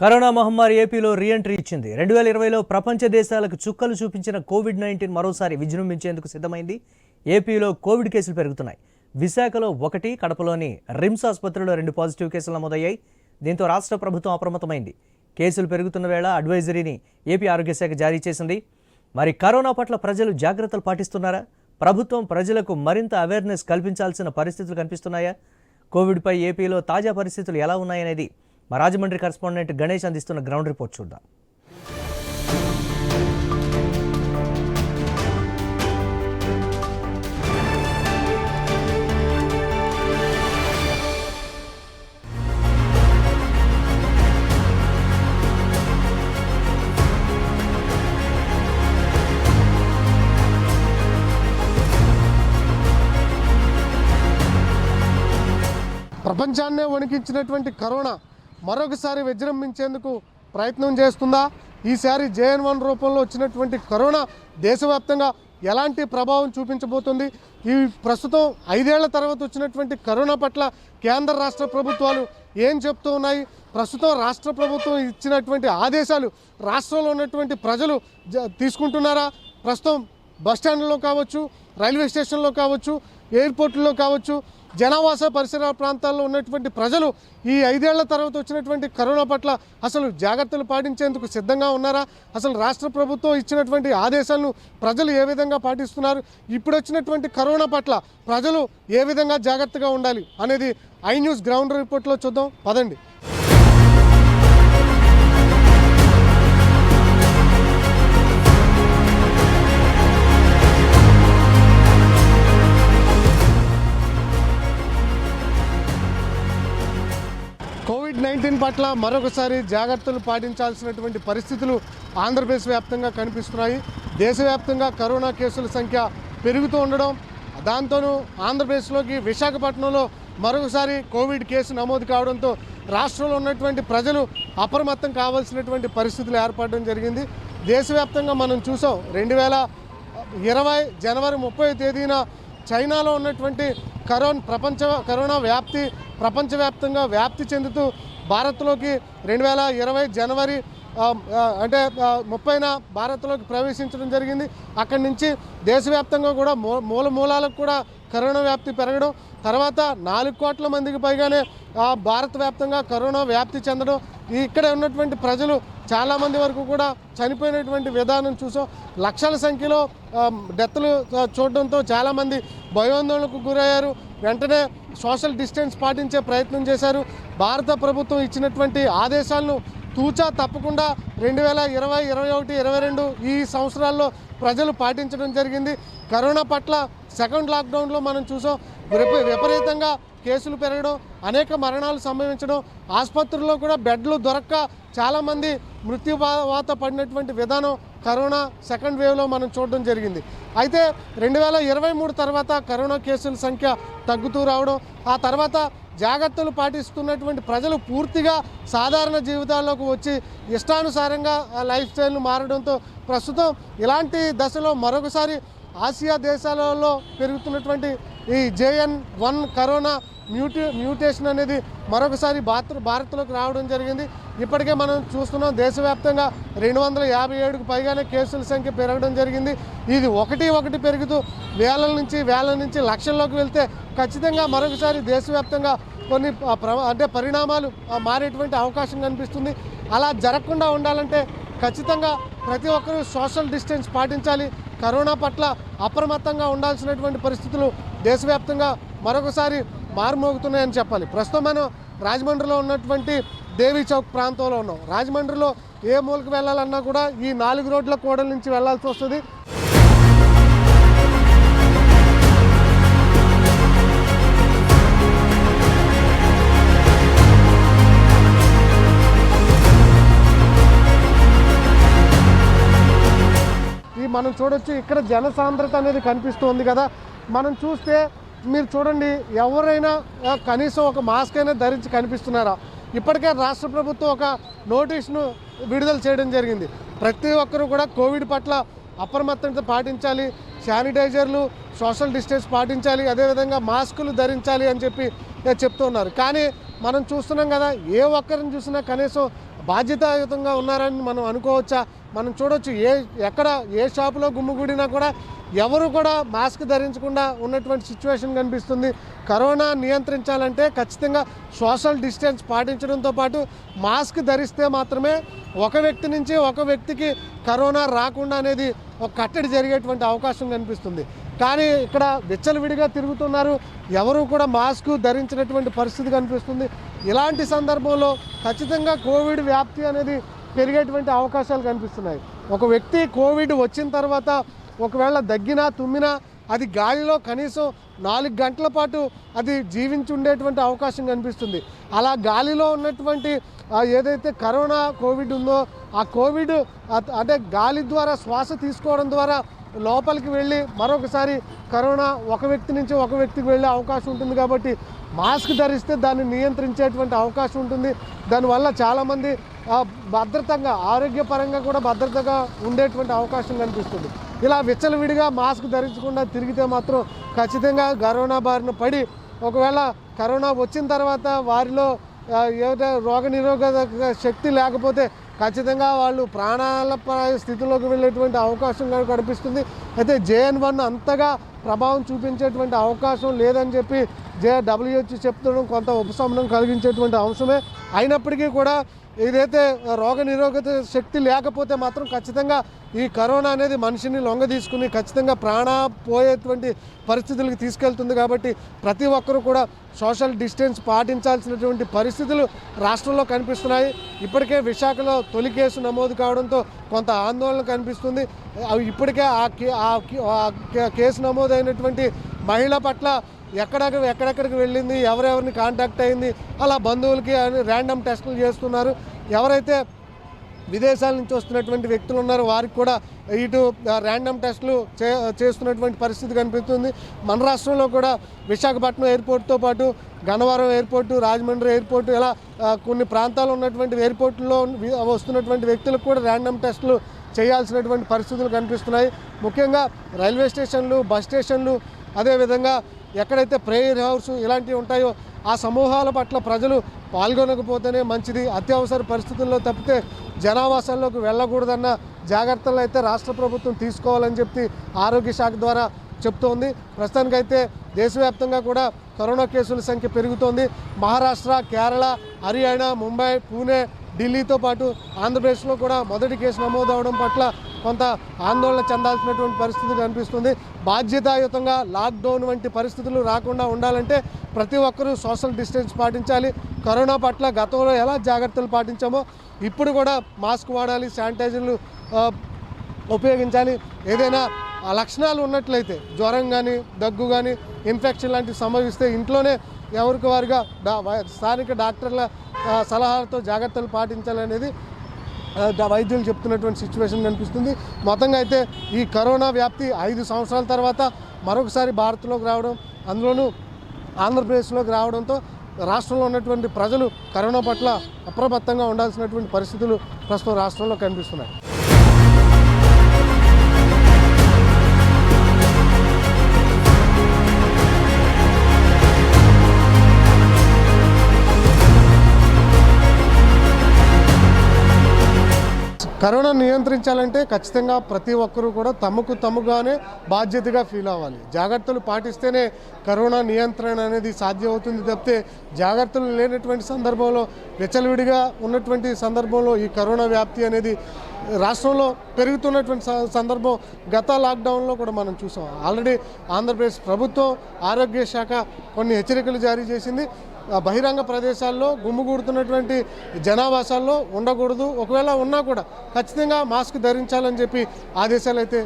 Corona మహమ్మారి ఏపీలో reentry ఇచ్చింది. 2020లో ప్రపంచ దేశాలకు చుక్కలు చూపించిన కోవిడ్-19 మరోసారి విజృంభించేందుకు సిద్ధమైంది. ఏపీలో కోవిడ్ కేసులు పెరుగుతున్నాయి. విశాఖలో 1, కడపలోని రిమ్స్ ఆసుపత్రిలో 2 పాజిటివ్ కేసులు నమోదయ్యాయి. దీంతో రాష్ట్ర ప్రభుత్వం అప్రమత్తమైంది. కేసులు పెరుగుతున్న వేళ అడ్వైజరీని ఏపీ ఆరోగ్య శాఖ జారీ చేసింది. మరి కరోనా పట్ల ప్రజలు జాగ్రత్తలు పాటిస్తున్నారా? ప్రభుత్వం ప్రజలకు మరింత అవేర్నెస్ కల్పించాల్సిన పరిస్థితులు కనిపిస్తున్నాయా? కోవిడ్పై ఏపీలో తాజా పరిస్థితులు ఎలా ఉన్నాయనేది మా రాజమండ్రి కరెస్పాండెంట్ గణేష్ అందిస్తున్న గ్రౌండ్ రిపోర్ట్ చూద్దాం. ప్రపంచాన్నే వణికించినటువంటి కరోనా మరొకసారి విజృంభించేందుకు ప్రయత్నం చేస్తుందా? ఈసారి JN1 రూపంలో వచ్చినటువంటి కరోనా దేశవ్యాప్తంగా ఎలాంటి ప్రభావం చూపించబోతుంది? ఈ ప్రస్తుతం 5 ఏళ్ల తర్వాత వచ్చినటువంటి కరోనా పట్ల కేంద్ర రాష్ట్ర ప్రభుత్వాలు ఏం చెప్తూ ఉన్నాయి? ప్రస్తుతం రాష్ట్ర ప్రభుత్వం ఇచ్చినటువంటి ఆదేశాలు రాష్ట్రంలో ఉన్నటువంటి ప్రజలు తీసుకుంటున్నారా? ప్రస్తుతం బస్టాండ్లో కావచ్చు, రైల్వే స్టేషన్లో కావచ్చు, ఎయిర్పోర్ట్లో కావచ్చు, జనావాస పరిసర ప్రాంతాల్లో ఉన్నటువంటి ప్రజలు ఈ 5 ఏళ్ల తర్వాత వచ్చినటువంటి కరోనా పట్ల అసలు జాగ్రత్తలు పాటించేందుకు సిద్ధంగా ఉన్నారా? అసలు రాష్ట్ర ప్రభుత్వం ఇచ్చినటువంటి ఆదేశాలను ప్రజలు ఏ విధంగా పాటిస్తున్నారు? ఇప్పుడు వచ్చినటువంటి కరోనా పట్ల ప్రజలు ఏ విధంగా జాగ్రత్తగా ఉండాలి అనేది ఐ న్యూస్ గ్రౌండ్ రిపోర్ట్లో చూద్దాం, పదండి. కోవిడ్-19 పట్ల మరొకసారి జాగ్రత్తలు పాటించాల్సినటువంటి పరిస్థితులు ఆంధ్రప్రదేశ్ వ్యాప్తంగా కనిపిస్తున్నాయి. దేశవ్యాప్తంగా కరోనా కేసుల సంఖ్య పెరుగుతూ ఉండడం, దాంతోనూ ఆంధ్రప్రదేశ్లోకి విశాఖపట్నంలో మరొకసారి కోవిడ్ కేసు నమోదు కావడంతో రాష్ట్రంలో ఉన్నటువంటి ప్రజలు అప్రమత్తం కావాల్సినటువంటి పరిస్థితులు ఏర్పడడం జరిగింది. దేశవ్యాప్తంగా మనం చూసాం, 2020 జనవరి 30వ తేదీన చైనాలో ఉన్నటువంటి కరోనా వ్యాప్తి ప్రపంచవ్యాప్తంగా వ్యాప్తి చెందుతూ భారత్లోకి 2020 జనవరి 30న భారత్లోకి ప్రవేశించడం జరిగింది. అక్కడి నుంచి దేశవ్యాప్తంగా కూడా మూలాలకు కూడా కరోనా వ్యాప్తి పెరగడం, తర్వాత 4 కోట్ల మందికి పైగానే భారత వ్యాప్తంగా కరోనా వ్యాప్తి చెందడం, ఇక్కడ ఉన్నటువంటి ప్రజలు చాలామంది వరకు కూడా చనిపోయినటువంటి విధానం చూసాం. లక్షల సంఖ్యలో డెత్లు చూడడంతో చాలామంది భయాందోళనకు గురయ్యారు. వెంటనే సోషల్ డిస్టెన్స్ పాటించే ప్రయత్నం చేశారు. భారత ప్రభుత్వం ఇచ్చినటువంటి ఆదేశాలను తూచా తప్పకుండా 2020, 21, 22 ఈ సంవత్సరాల్లో ప్రజలు పాటించడం జరిగింది. కరోనా పట్ల సెకండ్ లాక్డౌన్లో మనం చూసాం, విపరీతంగా కేసులు పెరగడం, అనేక మరణాలు సంభవించడం, ఆసుపత్రుల్లో కూడా బెడ్లు దొరక్క చాలామంది మృత్యువాత పడినటువంటి విధానం కరోనా సెకండ్ వేవ్లో మనం చూడడం జరిగింది. అయితే 2023 తర్వాత కరోనా కేసుల సంఖ్య తగ్గుతూ రావడం, ఆ తర్వాత జాగ్రత్తలు పాటిస్తున్నటువంటి ప్రజలు పూర్తిగా సాధారణ జీవితాల్లోకి వచ్చి ఇష్టానుసారంగా లైఫ్ స్టైల్ను మారడంతో ప్రస్తుతం ఇలాంటి దశలో మరొకసారి ఆసియా దేశాలలో పెరుగుతున్నటువంటి ఈ JN1 కరోనా మ్యూటేషన్ అనేది మరొకసారి భారత్లోకి రావడం జరిగింది. ఇప్పటికే మనం చూస్తున్నాం, దేశవ్యాప్తంగా 257కు పైగానే కేసుల సంఖ్య పెరగడం జరిగింది. ఇది ఒకటి పెరుగుతూ వేల నుంచి లక్షల్లోకి వెళ్తే ఖచ్చితంగా మరొకసారి దేశవ్యాప్తంగా కొన్ని పరిణామాలు మారేటువంటి అవకాశం కనిపిస్తుంది. అలా జరగకుండా ఉండాలంటే ఖచ్చితంగా ప్రతి ఒక్కరూ సోషల్ డిస్టెన్స్ పాటించాలి. కరోనా పట్ల అప్రమత్తంగా ఉండాల్సినటువంటి పరిస్థితులు దేశవ్యాప్తంగా మరొకసారి మారుమోగుతున్నాయని చెప్పాలి. ప్రస్తుతం మనం రాజమండ్రిలో ఉన్నటువంటి దేవీ చౌక్ ప్రాంతంలో ఉన్నాం. రాజమండ్రిలో ఏ మూలకు వెళ్ళాలన్నా కూడా ఈ 4 రోడ్ల కూడల నుంచి వెళ్లాల్సి వస్తుంది. మనం చూడొచ్చు, ఇక్కడ జనసాంద్రత అనేది కనిపిస్తుంది కదా. మనం చూస్తే మీరు చూడండి, ఎవరైనా కనీసం ఒక మాస్క్ అయినా ధరించి కనిపిస్తున్నారా? ఇప్పటికే రాష్ట్ర ప్రభుత్వం ఒక నోటీస్ను విడుదల చేయడం జరిగింది. ప్రతి ఒక్కరూ కూడా కోవిడ్ పట్ల అప్రమత్తత పాటించాలి, శానిటైజర్లు, సోషల్ డిస్టెన్స్ పాటించాలి, అదేవిధంగా మాస్కులు ధరించాలి అని చెప్పి చెప్తున్నారు. కానీ మనం చూస్తున్నాం కదా, ఏ ఒక్కరిని చూసినా కనీసం బాధ్యతాయుతంగా ఉన్నారని మనం అనుకోవచ్చా? మనం చూడొచ్చు, ఎక్కడ ఏ షాపులో గుమ్మిగూడినా కూడా ఎవరు కూడా మాస్క్ ధరించకుండా ఉన్నటువంటి సిచ్యువేషన్ కనిపిస్తుంది. కరోనా నియంత్రించాలంటే ఖచ్చితంగా సోషల్ డిస్టెన్స్ పాటించడంతో పాటు మాస్క్ ధరిస్తే మాత్రమే ఒక వ్యక్తి నుంచి ఒక వ్యక్తికి కరోనా రాకుండా అనేది ఒక కట్టడి జరిగేటువంటి అవకాశం కనిపిస్తుంది. కానీ ఇక్కడ విచ్చలవిడిగా తిరుగుతున్నారు, ఎవరు కూడా మాస్క్ ధరించినటువంటి పరిస్థితి కనిపిస్తుంది. ఇలాంటి సందర్భంలో ఖచ్చితంగా కోవిడ్ వ్యాప్తి అనేది పెరిగేటువంటి అవకాశాలు కనిపిస్తున్నాయి. ఒక వ్యక్తి కోవిడ్ వచ్చిన తర్వాత ఒకవేళ దగ్గినా తుమ్మినా అది గాలిలో కనీసం 4 గంటల పాటు అది జీవించి ఉండేటువంటి అవకాశం కనిపిస్తుంది. అలా గాలిలో ఉన్నటువంటి ఏదైతే కరోనా కోవిడ్ ఉందో ఆ కోవిడ్ అంటే గాలి ద్వారా శ్వాస తీసుకోవడం ద్వారా లోపలికి వెళ్ళి మరొకసారి కరోనా ఒక వ్యక్తి నుంచి ఒక వ్యక్తికి వెళ్ళే అవకాశం ఉంటుంది. కాబట్టి మాస్క్ ధరిస్తే దాన్ని నియంత్రించేటువంటి అవకాశం ఉంటుంది. దానివల్ల చాలామంది భద్రతంగా ఆరోగ్యపరంగా కూడా భద్రతగా ఉండేటువంటి అవకాశం కనిపిస్తుంది. ఇలా విచ్చలవిడిగా మాస్క్ ధరించకుండా తిరిగితే మాత్రం ఖచ్చితంగా కరోనా బారిన పడి ఒకవేళ కరోనా వచ్చిన తర్వాత వారిలో ఏదైతే రోగనిరోధక శక్తి లేకపోతే ఖచ్చితంగా వాళ్ళు ప్రాణాల స్థితిలోకి వెళ్ళేటువంటి అవకాశం కనిపిస్తుంది. అయితే JN1 అంతగా ప్రభావం చూపించేటువంటి అవకాశం లేదని చెప్పి WHO చెప్తుండడం కొంత ఉపశమనం కలిగించేటువంటి అంశమే. అయినప్పటికీ కూడా ఏదైతే రోగనిరోధక శక్తి లేకపోతే మాత్రం ఖచ్చితంగా ఈ కరోనా అనేది మనిషిని లొంగ తీసుకుని ఖచ్చితంగా ప్రాణ పోయేటువంటి పరిస్థితులకు తీసుకెళ్తుంది. కాబట్టి ప్రతి ఒక్కరూ కూడా సోషల్ డిస్టెన్స్ పాటించాల్సినటువంటి పరిస్థితులు రాష్ట్రంలో కనిపిస్తున్నాయి. ఇప్పటికే విశాఖలో తొలి కేసు నమోదు కావడంతో కొంత ఆందోళన కనిపిస్తుంది. ఇప్పటికే ఆ కేసు నమోదైనటువంటి మహిళ పట్ల ఎక్కడెక్కడికి వెళ్ళింది, ఎవరెవరిని కాంటాక్ట్ అయింది, అలా బంధువులకి ర్యాండమ్ టెస్టులు చేస్తున్నారు. ఎవరైతే విదేశాల నుంచి వస్తున్నటువంటి వ్యక్తులు ఉన్నారో వారికి కూడా ఇటు ర్యాండమ్ టెస్టులు చేస్తున్నటువంటి పరిస్థితి కనిపిస్తుంది. మన రాష్ట్రంలో కూడా విశాఖపట్నం ఎయిర్పోర్ట్తో పాటు గన్నవరం ఎయిర్పోర్టు, రాజమండ్రి ఎయిర్పోర్టు, ఇలా కొన్ని ప్రాంతాల్లో ఉన్నటువంటి ఎయిర్పోర్టుల్లో వస్తున్నటువంటి వ్యక్తులకు కూడా ర్యాండమ్ టెస్టులు చేయాల్సినటువంటి పరిస్థితులు కనిపిస్తున్నాయి. ముఖ్యంగా రైల్వే స్టేషన్లు, బస్ స్టేషన్లు, అదేవిధంగా ఎక్కడైతే ప్రేయర్ హౌస్ ఇలాంటివి ఉంటాయో ఆ సమూహాల పట్ల ప్రజలు పాల్గొనకపోతేనే మంచిది. అత్యవసర పరిస్థితుల్లో తప్పితే జనావాసాల్లోకి వెళ్ళకూడదన్న జాగ్రత్తలు అయితే రాష్ట్ర ప్రభుత్వం తీసుకోవాలని చెప్పి ఆరోగ్య శాఖ ద్వారా చెప్తోంది. ప్రస్తుతానికైతే దేశవ్యాప్తంగా కూడా కరోనా కేసుల సంఖ్య పెరుగుతోంది. మహారాష్ట్ర, కేరళ, హర్యానా, ముంబై, పూణే, ఢిల్లీతో పాటు ఆంధ్రప్రదేశ్లో కూడా మొదటి కేసు నమోదవడం పట్ల కొంత ఆందోళన చెందాల్సినటువంటి పరిస్థితి కనిపిస్తుంది. బాధ్యతాయుతంగా లాక్డౌన్ వంటి పరిస్థితులు రాకుండా ఉండాలంటే ప్రతి ఒక్కరూ సోషల్ డిస్టెన్స్ పాటించాలి. కరోనా పట్ల గతంలో ఎలా జాగ్రత్తలు పాటించామో ఇప్పుడు కూడా మాస్క్ వాడాలి, శానిటైజర్లు ఉపయోగించాలి. ఏదైనా లక్షణాలు ఉన్నట్లయితే జ్వరం కానీ, దగ్గు కానీ, ఇన్ఫెక్షన్ లాంటివి సంభవిస్తే ఇంట్లోనే ఎవరికి వారుగా స్థానిక డాక్టర్ల సలహాలతో జాగ్రత్తలు పాటించాలనేది వైద్యులు చెప్తున్నటువంటి సిచ్యువేషన్ కనిపిస్తుంది. మొత్తంగా అయితే ఈ కరోనా వ్యాప్తి 5 సంవత్సరాల తర్వాత మరొకసారి భారత్లోకి రావడం, అందులోనూ ఆంధ్రప్రదేశ్లోకి రావడంతో రాష్ట్రంలో ఉన్నటువంటి ప్రజలు కరోనా పట్ల అప్రమత్తంగా ఉండాల్సినటువంటి పరిస్థితులు ప్రస్తుతం రాష్ట్రంలో కనిపిస్తున్నాయి. కరోనా నియంత్రించాలంటే ఖచ్చితంగా ప్రతి ఒక్కరూ కూడా తమకు తమగానే బాధ్యతగా ఫీల్ అవ్వాలి. జాగ్రత్తలు పాటిస్తేనే కరోనా నియంత్రణ అనేది సాధ్యం అవుతుంది తప్పితే జాగ్రత్తలు లేనటువంటి సందర్భంలో, విచ్చలవిడిగా ఉన్నటువంటి సందర్భంలో ఈ కరోనా వ్యాప్తి అనేది రాష్ట్రంలో పెరుగుతున్నటువంటి సందర్భం గత లాక్డౌన్లో కూడా మనం చూసాం. ఆల్రెడీ ఆంధ్రప్రదేశ్ ప్రభుత్వం ఆరోగ్య శాఖ కొన్ని హెచ్చరికలు జారీ చేసింది. బహిరంగ ప్రదేశాల్లో గుమ్మిగూడుతున్నటువంటి జనావాసాల్లో ఉండకూడదు, ఒకవేళ ఉన్నా కూడా ఖచ్చితంగా మాస్క్ ధరించాలని చెప్పి ఆదేశాలు అయితే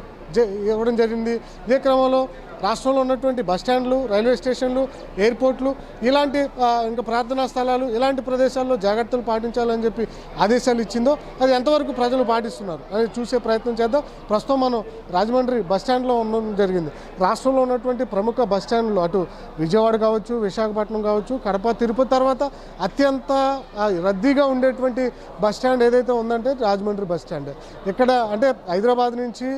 ఇవ్వడం జరిగింది. ఇదే క్రమంలో రాష్ట్రంలో ఉన్నటువంటి బస్టాండ్లు, రైల్వే స్టేషన్లు, ఎయిర్పోర్ట్లు, ఇలాంటి ఇంకా ప్రార్థనా స్థలాలు, ఇలాంటి ప్రదేశాల్లో జాగ్రత్తలు పాటించాలని చెప్పి ఆదేశాలు ఇచ్చిందో అది ఎంతవరకు ప్రజలు పాటిస్తున్నారు అని చూసే ప్రయత్నం చేద్దాం. ప్రస్తుతం మనం రాజమండ్రి బస్టాండ్లో ఉండడం జరిగింది. రాష్ట్రంలో ఉన్నటువంటి ప్రముఖ బస్టాండ్లు అటు విజయవాడ కావచ్చు, విశాఖపట్నం కావచ్చు, కడప, తిరుపతి తర్వాత అత్యంత రద్దీగా ఉండేటువంటి బస్టాండ్ ఏదైతే ఉందంటే రాజమండ్రి బస్టాండ్. ఇక్కడ అంటే హైదరాబాద్ నుంచి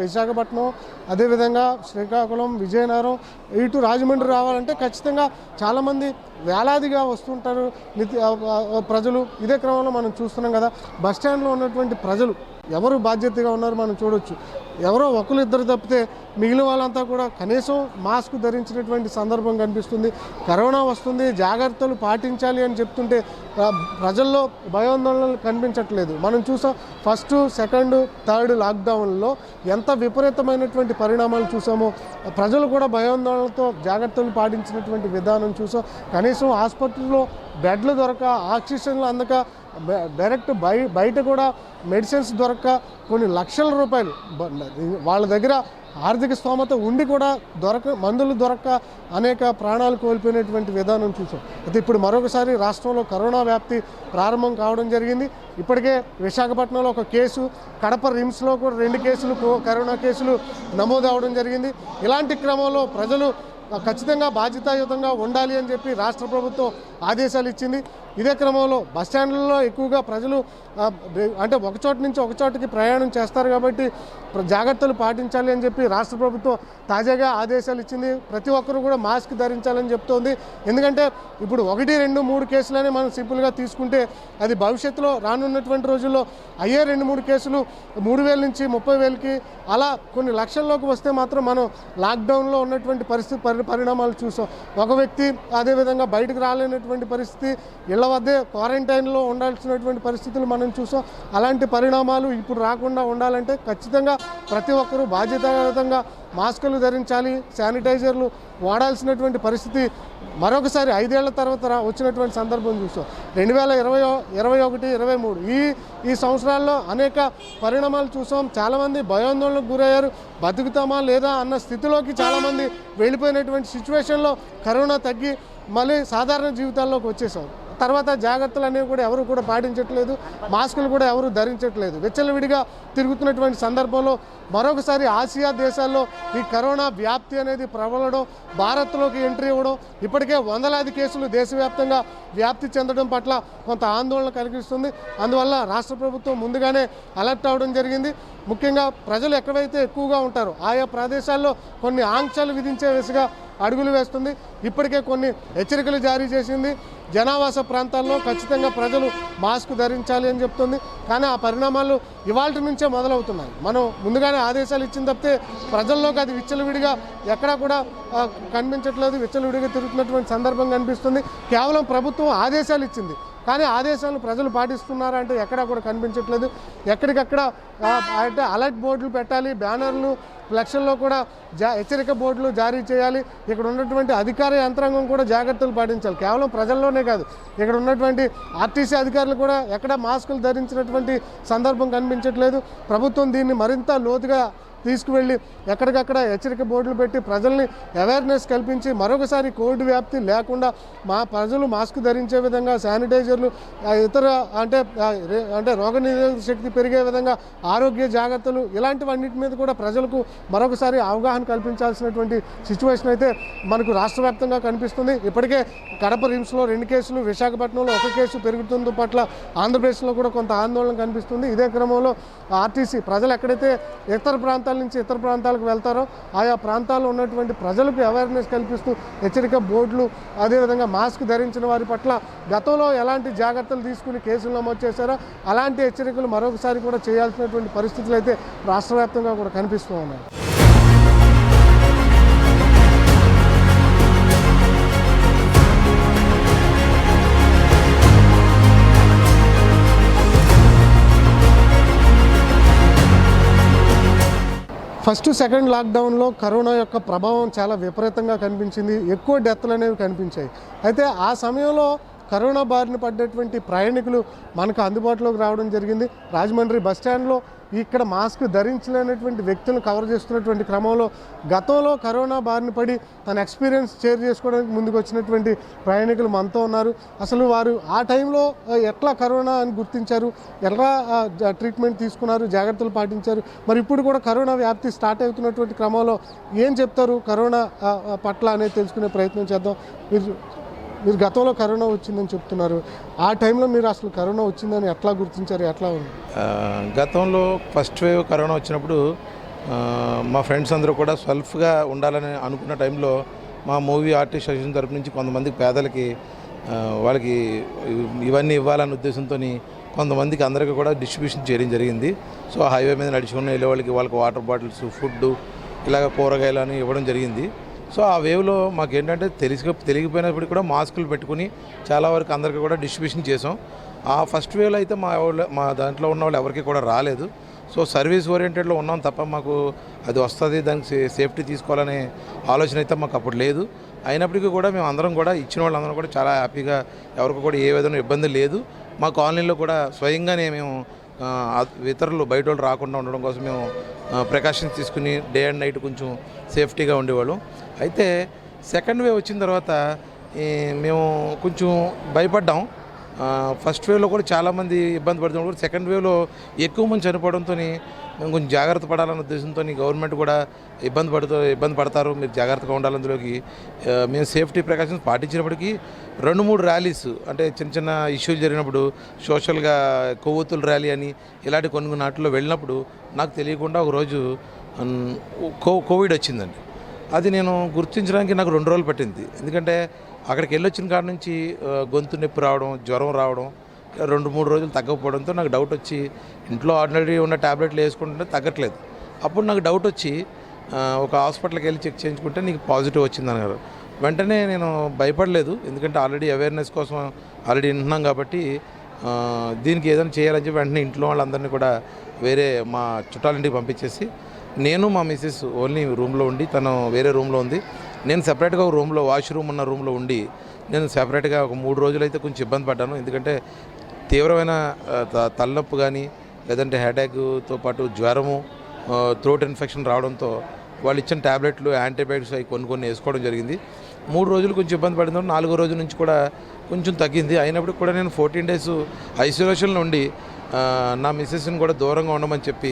విశాఖపట్నం, అదేవిధంగా శ్రీకాకుళం, శ్రీకాకుళం, విజయనగరం ఇటు రాజమండ్రి రావాలంటే ఖచ్చితంగా చాలామంది వేలాదిగా వస్తుంటారు ప్రజలు. ఇదే క్రమంలో మనం చూస్తున్నాం కదా, బస్టాండ్లో ఉన్నటువంటి ప్రజలు ఎవరు బాధ్యతగా ఉన్నారో మనం చూడొచ్చు. ఎవరో ఒకరు ఇద్దరు తప్పితే మిగిలిన వాళ్ళంతా కూడా కనీసం మాస్క్ ధరించినటువంటి సందర్భం కనిపిస్తుంది. కరోనా వస్తుంది, జాగ్రత్తలు పాటించాలి అని చెప్తుంటే ప్రజల్లో భయాందోళనలు కనిపించట్లేదు. మనం చూసాం ఫస్ట్, సెకండ్, థర్డ్ లాక్డౌన్లో ఎంత విపరీతమైనటువంటి పరిణామాలు చూసామో, ప్రజలు కూడా భయాందోళనలతో జాగ్రత్తలు పాటించినటువంటి విధానం చూసాం. కనీసం హాస్పిటల్లో బెడ్లు దొరక, ఆక్సిజన్లు అందక, డైరెక్ట్ బయట కూడా మెడిసిన్స్ దొరక్క కొన్ని లక్షల రూపాయలు వాళ్ళ దగ్గర ఆర్థిక స్తోమత ఉండి కూడా మందులు దొరక్క అనేక ప్రాణాలు కోల్పోయినటువంటి విధానం చూసాం. అయితే ఇప్పుడు మరొకసారి రాష్ట్రంలో కరోనా వ్యాప్తి ప్రారంభం కావడం జరిగింది. ఇప్పటికే విశాఖపట్నంలో ఒక కేసు, కడప రిమ్స్లో కూడా 2 కేసులు కరోనా కేసులు నమోదు అవడం జరిగింది. ఇలాంటి క్రమంలో ప్రజలు ఖచ్చితంగా బాధ్యతాయుతంగా ఉండాలి అని చెప్పి రాష్ట్ర ప్రభుత్వం ఆదేశాలు ఇచ్చింది. ఇదే క్రమంలో బస్టాండ్లలో ఎక్కువగా ప్రజలు అంటే ఒక చోట నుంచి ఒక చోటకి ప్రయాణం చేస్తారు కాబట్టి జాగ్రత్తలు పాటించాలి అని చెప్పి రాష్ట్ర ప్రభుత్వం తాజాగా ఆదేశాలు ఇచ్చింది. ప్రతి ఒక్కరు కూడా మాస్క్ ధరించాలని చెప్తోంది. ఎందుకంటే ఇప్పుడు 1, 2, 3 కేసులని మనం సింపుల్గా తీసుకుంటే అది భవిష్యత్తులో రానున్నటువంటి రోజుల్లో అయ్యే 2, 3 కేసులు 3,000 నుంచి 30,000కి అలా కొన్ని లక్షల్లోకి వస్తే మాత్రం మనం లాక్డౌన్లో ఉన్నటువంటి పరిణామాలు చూసాం. ఒక వ్యక్తి అదేవిధంగా బయటకు రాలేనటువంటి పరిస్థితి, ఇళ్ల వద్దే క్వారంటైన్లో ఉండాల్సినటువంటి పరిస్థితులు మనం చూసాం. అలాంటి పరిణామాలు ఇప్పుడు రాకుండా ఉండాలంటే ఖచ్చితంగా ప్రతి ఒక్కరూ బాధ్యతాయుతంగా మాస్కులు ధరించాలి, శానిటైజర్లు వాడాల్సినటువంటి పరిస్థితి మరొకసారి 5 ఏళ్ల తర్వాత వచ్చినటువంటి సందర్భం చూసాం. 2020, 2021, 2023 ఈ సంవత్సరాల్లో అనేక పరిణామాలు చూసాం. చాలామంది భయాందోళనకు గురయ్యారు. బతుకుతామా లేదా అన్న స్థితిలోకి చాలామంది వెళ్ళిపోయినటువంటి సిచ్యువేషన్లో కరోనా తగ్గి మళ్ళీ సాధారణ జీవితాల్లోకి వచ్చేసాం. తర్వాత జాగ్రత్తలు అనేవి కూడా ఎవరు కూడా పాటించట్లేదు, మాస్కులు కూడా ఎవరు ధరించట్లేదు. విచ్చలవిడిగా తిరుగుతున్నటువంటి సందర్భంలో మరొకసారి ఆసియా దేశాల్లో ఈ కరోనా వ్యాప్తి అనేది ప్రబలడం, భారత్లోకి ఎంట్రీ ఇవ్వడం, ఇప్పటికే వందలాది కేసులు దేశవ్యాప్తంగా వ్యాప్తి చెందడం పట్ల కొంత ఆందోళన కలిగిస్తుంది. అందువల్ల రాష్ట్ర ప్రభుత్వం ముందుగానే అలర్ట్ అవ్వడం జరిగింది. ముఖ్యంగా ప్రజలు ఎక్కడైతే ఎక్కువగా ఉంటారో ఆయా ప్రదేశాల్లో కొన్ని ఆంక్షలు విధించే దిశగా అడుగులు వేస్తుంది. ఇప్పటికే కొన్ని హెచ్చరికలు జారీ చేసింది. జనావాస ప్రాంతాల్లో ఖచ్చితంగా ప్రజలు మాస్క్ ధరించాలి అని చెప్తుంది. కానీ ఆ పరిణామాలు ఇవాళ నుంచే మొదలవుతున్నాయి. మనం ముందుగానే ఆదేశాలు ఇచ్చిన తప్పితే ప్రజల్లోకి అది విచ్చలవిడిగా ఎక్కడా కూడా కనిపించట్లేదు. విచ్చలవిడిగా తిరుగుతున్నటువంటి సందర్భం కనిపిస్తుంది. కేవలం ప్రభుత్వం ఆదేశాలు ఇచ్చింది, కానీ ఆదేశాలను ప్రజలు పాటిస్తున్నారా అంటే ఎక్కడా కూడా కనిపించట్లేదు. ఎక్కడికక్కడ అంటే అలర్ట్ బోర్డులు పెట్టాలి, బ్యానర్లు, ఫ్లెక్స్ల్లో కూడా హెచ్చరిక బోర్డులు జారీ చేయాలి. ఇక్కడ ఉన్నటువంటి అధికార యంత్రాంగం కూడా జాగ్రత్తలు పాటించాలి. కేవలం ప్రజల్లోనే కాదు, ఇక్కడ ఉన్నటువంటి ఆర్టీసీ అధికారులు కూడా ఎక్కడ మాస్కులు ధరించినటువంటి సందర్భం కనిపించట్లేదు. ప్రభుత్వం దీన్ని మరింత లోతుగా తీసుకువెళ్ళి ఎక్కడికక్కడ హెచ్చరిక బోర్డులు పెట్టి ప్రజల్ని అవేర్నెస్ కల్పించి మరొకసారి కోవిడ్ వ్యాప్తి లేకుండా ప్రజలు మాస్క్ ధరించే విధంగా, శానిటైజర్లు, ఇతర అంటే రోగనిరోధక శక్తి పెరిగే విధంగా ఆరోగ్య జాగ్రత్తలు ఇలాంటివన్నిటి మీద కూడా ప్రజలకు మరొకసారి అవగాహన కల్పించాల్సినటువంటి సిచ్యువేషన్ అయితే మనకు రాష్ట్ర వ్యాప్తంగా కనిపిస్తుంది. ఇప్పటికే కడప రిమ్స్లో 2 కేసులు, విశాఖపట్నంలో 1 కేసు పెరుగుతున్న పట్ల ఆంధ్రప్రదేశ్లో కూడా కొంత ఆందోళన కనిపిస్తుంది. ఇదే క్రమంలో ఆర్టీసీ ప్రజలు ఎక్కడైతే ఇతర ప్రాంతాల నుంచి ఇతర ప్రాంతాలకు వెళ్తారో ఆయా ప్రాంతాల్లో ఉన్నటువంటి ప్రజలకు అవేర్నెస్ కల్పిస్తూ హెచ్చరిక బోర్డులు, అదేవిధంగా మాస్క్ ధరించిన వారి పట్ల గతంలో ఎలాంటి జాగ్రత్తలు తీసుకుని కేసులు నమోదు చేశారో అలాంటి హెచ్చరికలు మరొకసారి కూడా చేయాల్సినటువంటి పరిస్థితులు అయితే రాష్ట్ర వ్యాప్తంగా కూడా కనిపిస్తూ ఉన్నాయి. ఫస్ట్, సెకండ్ లాక్డౌన్లో కరోనా యొక్క ప్రభావం చాలా విపరీతంగా కనిపించింది. ఎక్కువ డెత్లు అనేవి కనిపించాయి. అయితే ఆ సమయంలో కరోనా బారిన పడ్డటువంటి ప్రయాణికులు మనకు అందుబాటులోకి రావడం జరిగింది. రాజమండ్రి బస్టాండ్లో ఇక్కడ మాస్క్ ధరించలేనటువంటి వ్యక్తులను కవర్ చేస్తున్నటువంటి క్రమంలో గతంలో కరోనా బారిన పడి తన ఎక్స్పీరియన్స్ షేర్ చేసుకోవడానికి ముందుకు వచ్చినటువంటి ప్రయాణికులు మనతో ఉన్నారు. అసలు వారు ఆ టైంలో ఎట్లా కరోనా అని గుర్తించారు, ఎట్లా ట్రీట్మెంట్ తీసుకున్నారు, జాగ్రత్తలు పాటించారు, మరి ఇప్పుడు కూడా కరోనా వ్యాప్తి స్టార్ట్ అవుతున్నటువంటి క్రమంలో ఏం చెప్తారు కరోనా పట్ల అనేది తెలుసుకునే ప్రయత్నం చేద్దాం. మీరు గతంలో కరోనా వచ్చిందని చెప్తున్నారు. ఆ టైంలో మీరు అసలు కరోనా వచ్చిందని ఎట్లా గుర్తించారు, ఎట్లా ఉంది? గతంలో ఫస్ట్ వేవ్ కరోనా వచ్చినప్పుడు మా ఫ్రెండ్స్ అందరూ కూడా సెల్ఫ్గా ఉండాలని అనుకున్న టైంలో మా మూవీ ఆర్టిస్ట్ అసోసియేషన్ తరపు నుంచి కొంతమంది పేదలకి వాళ్ళకి ఇవన్నీ ఇవ్వాలనే ఉద్దేశంతో కొంతమందికి అందరికీ కూడా డిస్ట్రిబ్యూషన్ చేయడం జరిగింది. సో హైవే మీద నడుచుకుని వెళ్ళే వాళ్ళకి వాటర్ బాటిల్స్, ఫుడ్, ఇలాగ కూరగాయలు అని ఇవ్వడం జరిగింది. సో ఆ వేవ్లో మాకేంటంటే తెలియకపోయినప్పటికీ కూడా మాస్కులు పెట్టుకుని చాలా వరకు అందరికీ కూడా డిస్ట్రిబ్యూషన్ చేసాం. ఆ ఫస్ట్ వేవ్లో అయితే మా దాంట్లో ఉన్న వాళ్ళు ఎవరికి కూడా రాలేదు. సో సర్వీస్ ఓరియంటెడ్లో ఉన్నాం తప్ప మాకు అది వస్తుంది, దానికి సేఫ్టీ తీసుకోవాలనే ఆలోచన అయితే మాకు అప్పుడు లేదు. అయినప్పటికీ కూడా మేము అందరం కూడా ఇచ్చిన వాళ్ళందరం కూడా చాలా హ్యాపీగా, ఎవరికి కూడా ఏ విధంగా ఇబ్బంది లేదు. మా కాలనీలో కూడా స్వయంగానే మేము ఇతరులు బయట వాళ్ళు రాకుండా ఉండడం కోసం మేము ప్రికాషన్స్ తీసుకుని డే అండ్ నైట్ కొంచెం సేఫ్టీగా ఉండేవాళ్ళం. అయితే సెకండ్ వేవ్ వచ్చిన తర్వాత మేము కొంచెం భయపడ్డాం. ఫస్ట్ వేవ్లో కూడా చాలామంది ఇబ్బంది పడుతున్నారు కూడా సెకండ్ వేవ్లో ఎక్కువ మంది చనిపోవడంతో మేము కొంచెం జాగ్రత్త పడాలన్న ఉద్దేశంతో గవర్నమెంట్ కూడా ఇబ్బంది పడతారు, మీరు జాగ్రత్తగా ఉండాలి. అందులోకి మేము సేఫ్టీ ప్రికాషన్స్ పాటించినప్పటికీ 2-3 ర్యాలీస్ అంటే చిన్న చిన్న ఇష్యూలు జరిగినప్పుడు సోషల్గా కొవ్వొత్తుల ర్యాలీ అని ఇలాంటి కొన్ని నాటిలో వెళ్ళినప్పుడు నాకు తెలియకుండా ఒకరోజు కోవిడ్ వచ్చిందండి. అది నేను గుర్తించడానికి నాకు 2 రోజులు పట్టింది. ఎందుకంటే అక్కడికి వెళ్ళొచ్చిన కాడ నుంచి గొంతు నొప్పి రావడం, జ్వరం రావడం, 2-3 రోజులు తగ్గకపోవడంతో నాకు డౌట్ వచ్చి ఇంట్లో ఆర్డినరీ ఉన్న ట్యాబ్లెట్లు వేసుకుంటుంటే తగ్గట్లేదు. అప్పుడు నాకు డౌట్ వచ్చి ఒక హాస్పిటల్కి వెళ్ళి చెక్ చేయించుకుంటే నీకు పాజిటివ్ వచ్చిందన్నారు. వెంటనే నేను భయపడలేదు, ఎందుకంటే ఆల్రెడీ అవేర్నెస్ కోసం ఆల్రెడీ వింటున్నాం కాబట్టి దీనికి ఏదైనా చేయాలని చెప్పి వెంటనే ఇంట్లో వాళ్ళందరినీ కూడా వేరే మా చుట్టాలింటికి పంపించేసి నేను మా మిస్సెస్ ఓన్లీ రూమ్లో ఉండి, తను వేరే రూమ్లో ఉంది. నేను సెపరేట్గా ఒక రూమ్లో, వాష్రూమ్ ఉన్న రూమ్లో ఉండి నేను సెపరేట్గా ఒక 3 రోజులు అయితే కొంచెం ఇబ్బంది పడ్డాను. ఎందుకంటే తీవ్రమైన తలనొప్పి కానీ లేదంటే హెడేక్తో పాటు జ్వరము, థ్రోట్ ఇన్ఫెక్షన్ రావడంతో వాళ్ళు ఇచ్చిన ట్యాబ్లెట్లు, యాంటీబయాటిక్స్ అవి కొన్ని వేసుకోవడం జరిగింది. 3 రోజులు కొంచెం ఇబ్బంది పడింది. 4వ రోజు నుంచి కూడా కొంచెం తగ్గింది. అయినప్పటికి కూడా నేను 14 డేస్ ఐసోలేషన్లో ఉండి నా మిస్సెస్ని కూడా దూరంగా ఉండమని చెప్పి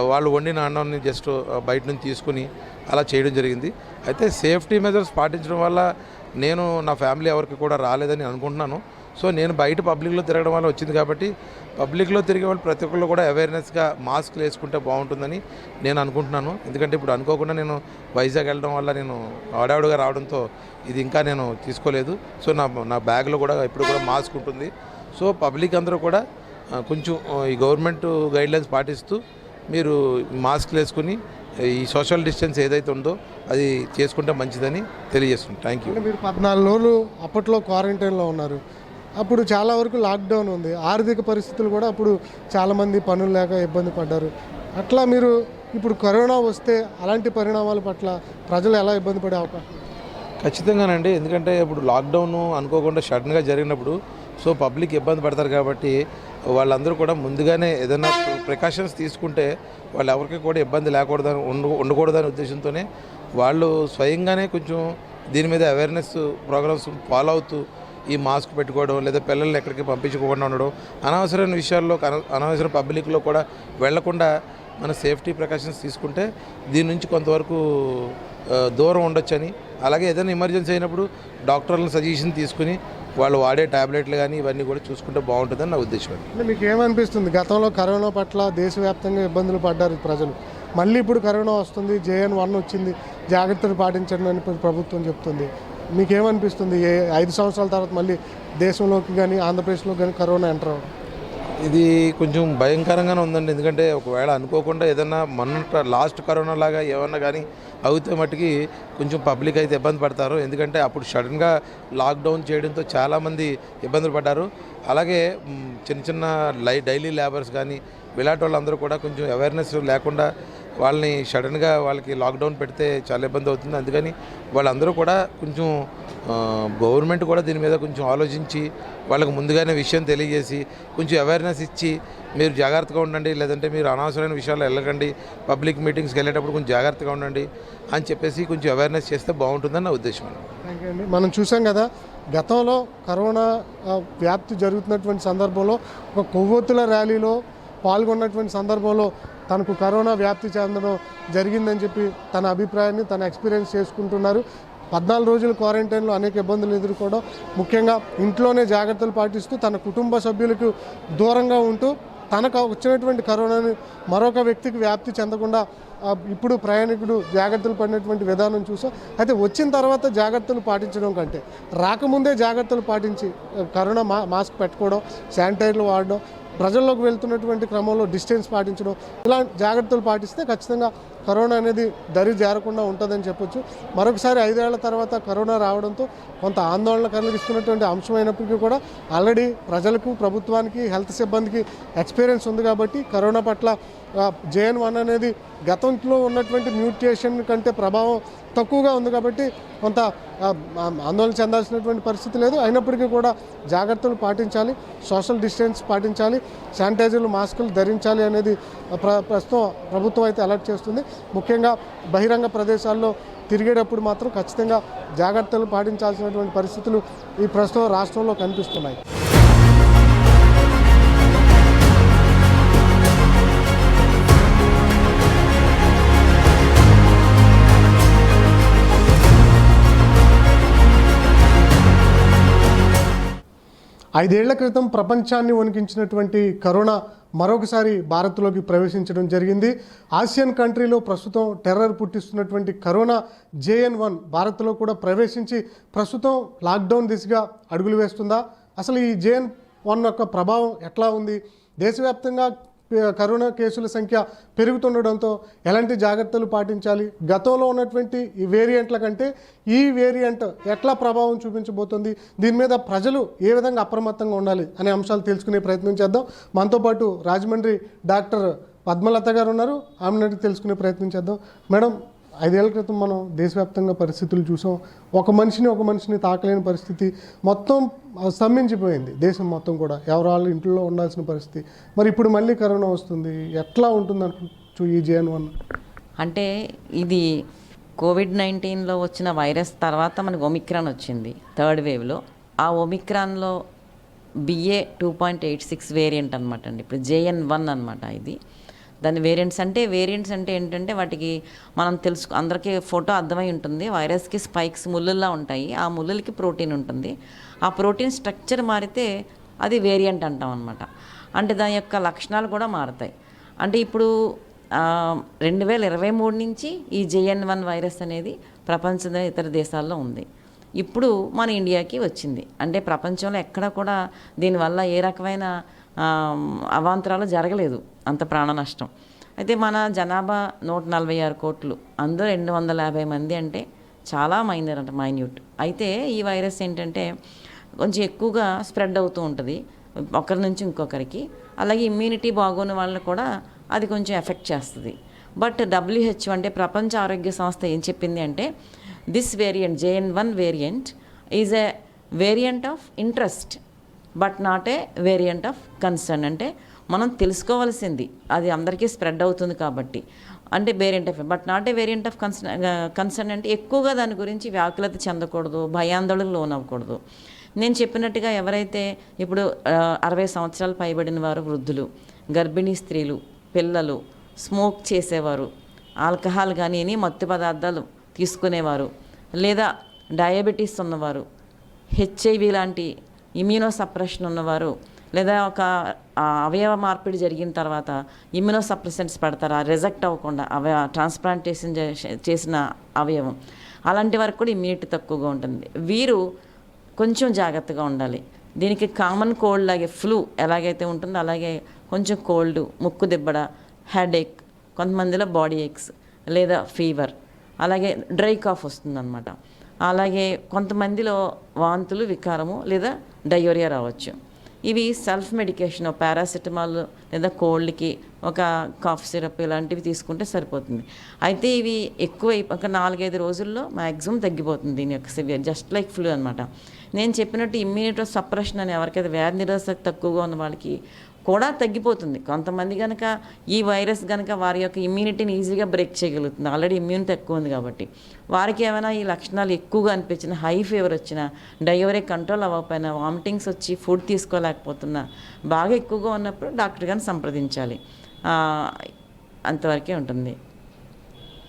వాళ్ళు వండిన అన్నాన్ని జస్ట్ బయట నుంచి తీసుకుని అలా చేయడం జరిగింది. అయితే సేఫ్టీ మెజర్స్ పాటించడం వల్ల నేను నా ఫ్యామిలీ ఎవరికి కూడా రాలేదని అనుకుంటున్నాను. సో నేను బయట పబ్లిక్లో తిరగడం వల్ల వచ్చింది కాబట్టి పబ్లిక్లో తిరిగే వాళ్ళు ప్రతి ఒక్కళ్ళు కూడా అవేర్నెస్గా మాస్క్లు వేసుకుంటే బాగుంటుందని నేను అనుకుంటున్నాను. ఎందుకంటే ఇప్పుడు అనుకోకుండా నేను వైజాగ్ వెళ్ళడం వల్ల నేను ఆడావుడిగా రావడంతో ఇది ఇంకా నేను తీసుకోలేదు. సో నా బ్యాగ్లో కూడా ఇప్పుడు కూడా మాస్క్ ఉంటుంది. సో పబ్లిక్ అందరూ కూడా కొంచెం ఈ గవర్నమెంట్ గైడ్లైన్స్ పాటిస్తూ మీరు మాస్క్లు వేసుకుని ఈ సోషల్ డిస్టెన్స్ ఏదైతే ఉందో అది చేసుకుంటే మంచిదని తెలియజేస్తున్నాను. Thank you. మీరు 14 రోజులు అప్పట్లో క్వారంటైన్లో ఉన్నారు. అప్పుడు చాలా వరకు లాక్డౌన్ ఉంది. ఆర్థిక పరిస్థితులు కూడా అప్పుడు చాలామంది పనులు లేక ఇబ్బంది పడ్డారు. అట్లా మీరు ఇప్పుడు కరోనా వస్తే అలాంటి పరిణామాల పట్ల ప్రజలు ఎలా ఇబ్బంది పడే అవకాశం? ఖచ్చితంగానండి. ఎందుకంటే ఇప్పుడు లాక్డౌన్ అనుకోకుండా సడన్గా జరిగినప్పుడు సో పబ్లిక్ ఇబ్బంది పడతారు కాబట్టి వాళ్ళందరూ కూడా ముందుగానే ఏదైనా ప్రికాషన్స్ తీసుకుంటే వాళ్ళు ఎవరికి కూడా ఇబ్బంది లేకూడదని ఉండకూడదనే ఉద్దేశంతోనే వాళ్ళు స్వయంగానే కొంచెం దీని మీద అవేర్నెస్ ప్రోగ్రామ్స్ ఫాలో అవుతూ ఈ మాస్క్ పెట్టుకోవడం, లేదా పిల్లల్ని ఎక్కడికి పంపించుకోకుండా ఉండడం, అనవసరమైన విషయాల్లో అనవసర పబ్లిక్లో కూడా వెళ్లకుండా మన సేఫ్టీ ప్రికాషన్స్ తీసుకుంటే దీని నుంచి కొంతవరకు దూరం ఉండొచ్చని, అలాగే ఏదైనా ఎమర్జెన్సీ అయినప్పుడు డాక్టర్లను సజెషన్ తీసుకుని వాళ్ళు వాడే ట్యాబ్లెట్లు కానీ ఇవన్నీ కూడా చూసుకుంటే బాగుంటుందని నా ఉద్దేశం. అంటే మీకు ఏమనిపిస్తుంది? గతంలో కరోనా పట్ల దేశవ్యాప్తంగా ఇబ్బందులు పడ్డారు ప్రజలు, మళ్ళీ ఇప్పుడు కరోనా వస్తుంది, JN1 వచ్చింది, జాగ్రత్తలు పాటించండి అని ప్రభుత్వం చెప్తుంది. మీకేమనిపిస్తుంది? 5 సంవత్సరాల తర్వాత మళ్ళీ దేశంలోకి కానీ ఆంధ్రప్రదేశ్లో కానీ కరోనా ఎంటర్ అవ్వడం ఇది కొంచెం భయంకరంగానే ఉందండి. ఎందుకంటే ఒకవేళ అనుకోకుండా ఏదన్నా లాస్ట్ కరోనా లాగా ఏమన్నా కానీ అవుతే మట్టుకి కొంచెం పబ్లిక్ అయితే ఇబ్బంది పడతారు. ఎందుకంటే అప్పుడు సడన్గా లాక్డౌన్ చేయడంతో చాలామంది ఇబ్బందులు పడ్డారు. అలాగే చిన్న చిన్న డైలీ లేబర్స్ కానీ ఇలాంటి వాళ్ళందరూ కూడా కొంచెం అవేర్నెస్ లేకుండా వాళ్ళని సడన్గా వాళ్ళకి లాక్డౌన్ పెడితే చాలా ఇబ్బంది అవుతుంది. అందుకని వాళ్ళందరూ కూడా కొంచెం గవర్నమెంట్ కూడా దీని మీద కొంచెం ఆలోచించి వాళ్ళకి ముందుగానే విషయం తెలియజేసి కొంచెం అవేర్నెస్ ఇచ్చి మీరు జాగ్రత్తగా ఉండండి, లేదంటే మీరు అనవసరమైన విషయాల్లో వెళ్ళకండి, పబ్లిక్ మీటింగ్స్కి వెళ్ళేటప్పుడు కొంచెం జాగ్రత్తగా ఉండండి అని చెప్పేసి కొంచెం అవేర్నెస్ చేస్తే బాగుంటుందని నా ఉద్దేశం. థ్యాంక్ యూ అండి. మనం చూసాం కదా, గతంలో కరోనా వ్యాప్తి జరుగుతున్నటువంటి సందర్భంలో ఒక కొవ్వొత్తుల ర్యాలీలో పాల్గొన్నటువంటి సందర్భంలో తనకు కరోనా వ్యాప్తి చెందడం జరిగిందని చెప్పి తన అభిప్రాయాన్ని తన ఎక్స్పీరియన్స్ చేసుకుంటున్నారు. 14 రోజుల క్వారంటైన్లో అనేక ఇబ్బందులు ఎదుర్కోవడం, ముఖ్యంగా ఇంట్లోనే జాగ్రత్తలు పాటిస్తూ తన కుటుంబ సభ్యులకు దూరంగా ఉంటూ తనకు వచ్చినటువంటి కరోనాని మరొక వ్యక్తికి వ్యాప్తి చెందకుండా ఇప్పుడు ప్రయాణికుడు జాగ్రత్తలు పడినటువంటి విధానం చూసాం. అయితే వచ్చిన తర్వాత జాగ్రత్తలు పాటించడం కంటే రాకముందే జాగ్రత్తలు పాటించి కరోనా మాస్క్ పెట్టుకోవడం, శానిటైజర్లు వాడడం, ప్రజల్లోకి వెళ్తున్నటువంటి క్రమంలో డిస్టెన్స్ పాటించడం, ఇలాంటి జాగ్రత్తలు పాటిస్తే ఖచ్చితంగా కరోనా అనేది దరి జారకుండా ఉంటుందని చెప్పొచ్చు. మరొకసారి 5 ఏళ్ల తర్వాత కరోనా రావడంతో కొంత ఆందోళన కలిగిస్తున్నటువంటి అంశమైనప్పటికీ కూడా ఆల్రెడీ ప్రజలకు, ప్రభుత్వానికి, హెల్త్ సిబ్బందికి ఎక్స్పీరియన్స్ ఉంది కాబట్టి కరోనా పట్ల JN.1 అనేది గతంలో ఉన్నటువంటి మ్యూటేషన్ కంటే ప్రభావం తక్కువగా ఉంది కాబట్టి కొంత ఆందోళన చెందాల్సినటువంటి పరిస్థితి లేదు. అయినప్పటికీ కూడా జాగ్రత్తలు పాటించాలి, సోషల్ డిస్టెన్స్ పాటించాలి, శానిటైజర్లు, మాస్కులు ధరించాలి అనేది ప్రస్తుతం ప్రభుత్వం అయితే అలర్ట్ చేస్తుంది. ముఖ్యంగా బహిరంగ ప్రదేశాల్లో తిరిగేటప్పుడు మాత్రం ఖచ్చితంగా జాగ్రత్తలు పాటించాల్సినటువంటి పరిస్థితులు ఈ ప్రస్తుతం రాష్ట్రంలో కనిపిస్తున్నాయి. ఐదేళ్ల క్రితం ప్రపంచాన్ని వణికించినటువంటి కరోనా మరొకసారి భారత్లోకి ప్రవేశించడం జరిగింది. ఆసియన్ కంట్రీలో ప్రస్తుతం టెర్రర్ పుట్టిస్తున్నటువంటి కరోనా JN.1 భారత్లో కూడా ప్రవేశించి ప్రస్తుతం లాక్డౌన్ దిశగా అడుగులు వేస్తుందా? అసలు ఈ JN.1 యొక్క ప్రభావం ఎట్లా ఉంది? దేశవ్యాప్తంగా కరోనా కేసుల సంఖ్య పెరుగుతుండడంతో ఎలాంటి జాగ్రత్తలు పాటించాలి? గతంలో ఉన్నటువంటి ఈ వేరియంట్ల కంటే ఈ వేరియంట్ ఎట్లా ప్రభావం చూపించబోతుంది? దీని మీద ప్రజలు ఏ విధంగా అప్రమత్తంగా ఉండాలి అనే అంశాలు తెలుసుకునే ప్రయత్నం చేద్దాం. మనతో పాటు రాజమండ్రి డాక్టర్ పద్మలత గారు ఉన్నారు. ఆమెను తెలుసుకునే ప్రయత్నం చేద్దాం. మేడం, 5 ఏళ్ల క్రితం మనం దేశవ్యాప్తంగా పరిస్థితులు చూసాం. ఒక మనిషిని తాకలేని పరిస్థితి, మొత్తం స్తంభించిపోయింది దేశం మొత్తం కూడా. ఎవరు ఇంట్లో ఉండాల్సిన పరిస్థితి. మరి ఇప్పుడు మళ్ళీ కరోనా వస్తుంది, ఎట్లా ఉంటుంది అనుకోవచ్చు ఈ JN.1? అంటే ఇది కోవిడ్-19లో వచ్చిన వైరస్ తర్వాత మనకు ఒమిక్రాన్ వచ్చింది 3rd వేవ్లో. ఆ ఒమిక్రాన్లో BA 2.86 వేరియంట్ అనమాట అండి. ఇప్పుడు JN.1 అనమాట ఇది. దాని వేరియంట్స్ అంటే ఏంటంటే వాటికి మనం అందరికీ ఫోటో అర్థమై ఉంటుంది. వైరస్కి స్పైక్స్ ముళ్ళుల్లా ఉంటాయి. ఆ ముళ్ళులకి ప్రోటీన్ ఉంటుంది. ఆ ప్రోటీన్ స్ట్రక్చర్ మారితే అది వేరియంట్ అంటాం అనమాట. అంటే దాని యొక్క లక్షణాలు కూడా మారుతాయి. అంటే ఇప్పుడు 2023 నుంచి ఈ JN.1 వైరస్ అనేది ప్రపంచంలో ఇతర దేశాల్లో ఉంది. ఇప్పుడు మన ఇండియాకి వచ్చింది. అంటే ప్రపంచంలో ఎక్కడ కూడా దీనివల్ల ఏ రకమైన అవాంతరాలు జరగలేదు, అంత ప్రాణ నష్టం. అయితే మన జనాభా 146 కోట్లు, అందులో 250 మంది అంటే చాలా మైన్యూట్. అయితే ఈ వైరస్ ఏంటంటే కొంచెం ఎక్కువగా స్ప్రెడ్ అవుతూ ఉంటుంది ఒకరి నుంచి ఇంకొకరికి. అలాగే ఇమ్యూనిటీ బాగోని వాళ్ళని కూడా అది కొంచెం ఎఫెక్ట్ చేస్తుంది. బట్ WHO అంటే ప్రపంచ ఆరోగ్య సంస్థ ఏం చెప్పింది అంటే this variant JN.1 variant is a variant of interest but not a variant of concern. అంటే మనం తెలుసుకోవాల్సింది, అది అందరికీ స్ప్రెడ్ అవుతుంది కాబట్టి అంటే variant of, but not a variant of concern అంటే ఎక్కువగా దాని గురించి వ్యాకులత చెందకూడదు, భయాందోళనకు లోనవ్వకూడదు. నేను చెప్పినట్టుగా ఎవరైతే ఇప్పుడు 60 సంవత్సరాలు పైబడిన వారు, వృద్ధులు, గర్భిణీ స్త్రీలు, పిల్లలు, స్మోక్ చేసేవారు, ఆల్కహాల్ కానీ మత్తు పదార్థాలు తీసుకునేవారు, లేదా డయాబెటీస్ ఉన్నవారు, HIV లాంటి ఇమ్యూనో సప్రెషన్ ఉన్నవారు, లేదా ఒక అవయవ మార్పిడి జరిగిన తర్వాత ఇమ్యూనో సప్రెసెంట్స్ పెడతారు రిజెక్ట్ అవ్వకుండా, ట్రాన్స్ప్లాంటేషన్ చేసిన అవయవం, అలాంటి వరకు కూడా ఇమ్యూనిటీ తక్కువగా ఉంటుంది. వీరు కొంచెం జాగ్రత్తగా ఉండాలి. దీనికి కామన్ కోల్డ్ లాగే ఫ్లూ ఎలాగైతే ఉంటుందో అలాగే కొంచెం కోల్డ్, ముక్కు దిబ్బడ, హెడేక్, కొంతమందిలో బాడీ ఏక్స్ లేదా ఫీవర్, అలాగే డ్రై కాఫ్ వస్తుందన్నమాట. అలాగే కొంతమందిలో వాంతులు, వికారము లేదా డయోరియా రావచ్చు. ఇవి సెల్ఫ్ మెడికేషన్, పారాసిటమాల్ లేదా కోల్డ్కి ఒక కాఫ్ సిరప్ ఇలాంటివి తీసుకుంటే సరిపోతుంది. అయితే ఇవి ఎక్కువ ఒక 4-5 రోజుల్లో మ్యాక్సిమం తగ్గిపోతుంది దీని యొక్క సివియర్, జస్ట్ లైక్ ఫ్లూ అనమాట. నేను చెప్పినట్టు ఇమ్యూనిటీ సప్రెషన్ అని ఎవరికైతే వ్యాధి నిరోధక తక్కువగా ఉన్న వాళ్ళకి కూడా తగ్గిపోతుంది. కొంతమంది కనుక ఈ వైరస్ కనుక వారి యొక్క ఇమ్యూనిటీని ఈజీగా బ్రేక్ చేయగలుగుతుంది, ఆల్రెడీ ఇమ్యూనిటీ ఎక్కువ ఉంది కాబట్టి. వారికి ఏమైనా ఈ లక్షణాలు ఎక్కువగా అనిపించిన, హై ఫీవర్ వచ్చినా, డయోరియా కంట్రోల్ అవ్వకపోయినా, వామిటింగ్స్ వచ్చి ఫుడ్ తీసుకోలేకపోతున్నా, బాగా ఎక్కువగా ఉన్నప్పుడు డాక్టర్ గారిని సంప్రదించాలి. అంతవరకే ఉంటుంది.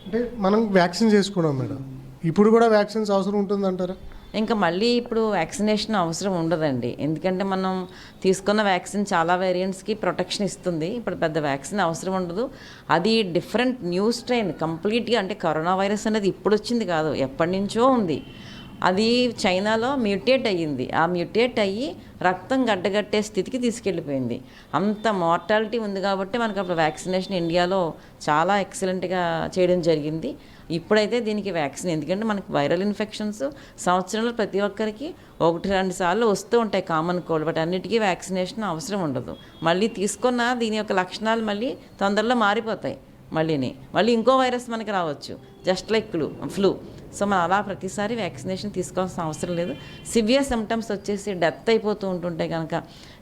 అంటే మనం వ్యాక్సిన్ చేసుకున్నాం మేడం, ఇప్పుడు కూడా వ్యాక్సిన్స్ అవసరం ఉంటుందంటారా? ఇంకా మళ్ళీ ఇప్పుడు వ్యాక్సినేషన్ అవసరం ఉండదండి. ఎందుకంటే మనం తీసుకున్న వ్యాక్సిన్ చాలా వేరియంట్స్కి ప్రొటెక్షన్ ఇస్తుంది. ఇప్పుడు పెద్ద వ్యాక్సిన్ అవసరం ఉండదు. అది డిఫరెంట్ న్యూ స్ట్రెయిన్ కంప్లీట్గా, అంటే కరోనా వైరస్ అనేది ఇప్పుడు వచ్చింది కాదు, ఎప్పటి నుంచో ఉంది. అది చైనాలో మ్యూటేట్ అయ్యింది. ఆ మ్యూటేట్ అయ్యి రక్తం గడ్డగట్టే స్థితికి తీసుకెళ్ళిపోయింది. అంత మార్టాలిటీ ఉంది కాబట్టి మనకు అప్పుడు వ్యాక్సినేషన్ ఇండియాలో చాలా ఎక్సలెంట్గా చేయడం జరిగింది. ఇప్పుడైతే దీనికి వ్యాక్సిన్, ఎందుకంటే మనకి వైరల్ ఇన్ఫెక్షన్స్ సంవత్సరంలో ప్రతి ఒక్కరికి 1-2 సార్లు వస్తూ ఉంటాయి కామన్ కోల్డ్, బట్ అన్నిటికీ వ్యాక్సినేషన్ అవసరం ఉండదు. మళ్ళీ తీసుకున్న దీని యొక్క లక్షణాలు మళ్ళీ తొందరలో మారిపోతాయి. మళ్ళీ ఇంకో వైరస్ మనకి రావచ్చు, జస్ట్ లైక్ ఫ్లూ. సో మనం అలా ప్రతిసారి వ్యాక్సినేషన్ తీసుకోవాల్సిన అవసరం లేదు. సివియర్ సిమ్టమ్స్ వచ్చేసి డెత్ అయిపోతూ ఉంటుంటాయి కనుక,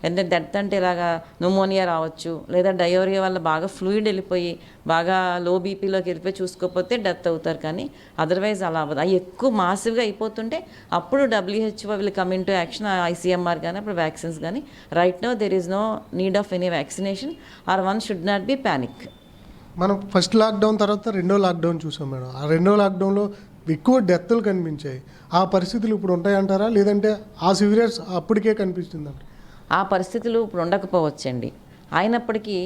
ఎందుకంటే డెత్ అంటే ఇలాగా న్యూమోనియా రావచ్చు, లేదా డయోరియా వల్ల బాగా ఫ్లూయిడ్ వెళ్ళిపోయి బాగా లో బీపీలోకి వెళ్ళిపోయి చూసుకోకపోతే డెత్ అవుతారు. కానీ అదర్వైజ్ అలా అవ్వదు. అవి ఎక్కువ మాసివ్గా అయిపోతుంటే అప్పుడు WHO will come into action, ICMR కానీ అప్పుడు వ్యాక్సిన్స్ కానీ. Right now there is no need of any vaccination or one should not be panic. మనం ఫస్ట్ లాక్డౌన్ తర్వాత రెండో లాక్డౌన్ చూసాం మేడం. ఆ రెండో లాక్డౌన్లో ఎక్కువ డెత్తులు కనిపించాయి. ఆ పరిస్థితులు ఇప్పుడు ఉంటాయంటారా, లేదంటే ఆ సివియర్స్ అప్పటికే కనిపిస్తుందంట? ఆ పరిస్థితులు ఇప్పుడు ఉండకపోవచ్చండి. అయినప్పటికీ